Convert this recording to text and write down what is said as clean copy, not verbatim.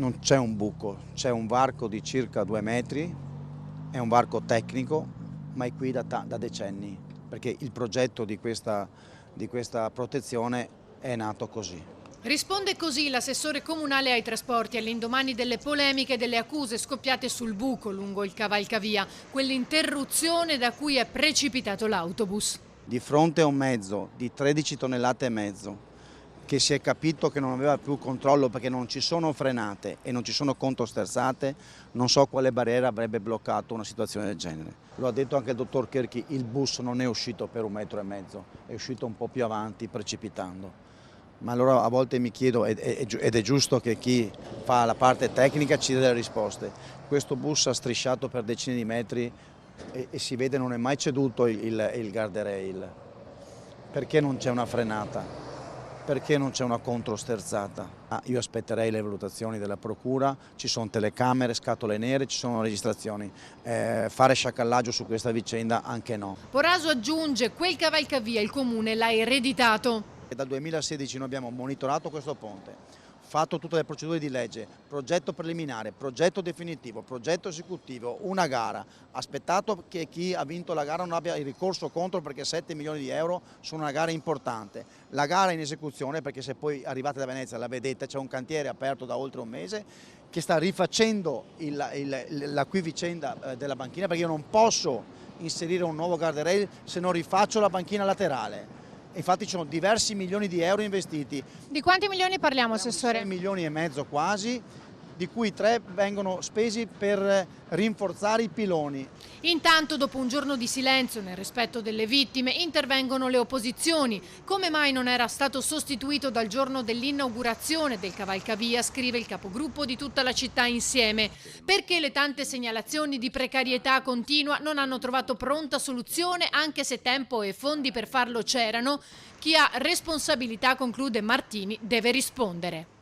Non c'è un buco, c'è un varco di circa 2 metri, è un varco tecnico, ma è qui da decenni, perché il progetto di questa protezione è nato così. Risponde così l'assessore comunale ai trasporti all'indomani delle polemiche e delle accuse scoppiate sul buco lungo il cavalcavia, quell'interruzione da cui è precipitato l'autobus. Di fronte a un mezzo di 13 tonnellate e mezzo, che si è capito che non aveva più controllo perché non ci sono frenate e non ci sono controsterzate, non so quale barriera avrebbe bloccato una situazione del genere. Lo ha detto anche il dottor Cherchi, il bus non è uscito per 1,5 metri, è uscito un po' più avanti precipitando. Ma allora a volte mi chiedo, ed è giusto che chi fa la parte tecnica ci dia delle risposte, questo bus ha strisciato per decine di metri e si vede non è mai ceduto il guardrail. Perché non c'è una frenata? Perché non c'è una controsterzata? Io aspetterei le valutazioni della procura, ci sono telecamere, scatole nere, ci sono registrazioni. Fare sciacallaggio su questa vicenda anche no. Poraso aggiunge, quel cavalcavia il comune l'ha ereditato. Dal 2016 noi abbiamo monitorato questo ponte, fatto tutte le procedure di legge, progetto preliminare, progetto definitivo, progetto esecutivo, una gara, aspettato che chi ha vinto la gara non abbia il ricorso contro perché 7 milioni di euro sono una gara importante. La gara è in esecuzione perché se poi arrivate da Venezia la vedete, c'è un cantiere aperto da oltre un mese che sta rifacendo la qui vicenda della banchina perché io non posso inserire un nuovo guardrail se non rifaccio la banchina laterale. Infatti ci sono diversi milioni di euro investiti. Di quanti milioni parliamo, assessore? 6 milioni e mezzo quasi, di cui 3 vengono spesi per rinforzare i piloni. Intanto, dopo un giorno di silenzio nel rispetto delle vittime, intervengono le opposizioni. Come mai non era stato sostituito dal giorno dell'inaugurazione del cavalcavia, scrive il capogruppo di Tutta la città insieme. Perché le tante segnalazioni di precarietà continua non hanno trovato pronta soluzione, anche se tempo e fondi per farlo c'erano. Chi ha responsabilità, conclude Martini, deve rispondere.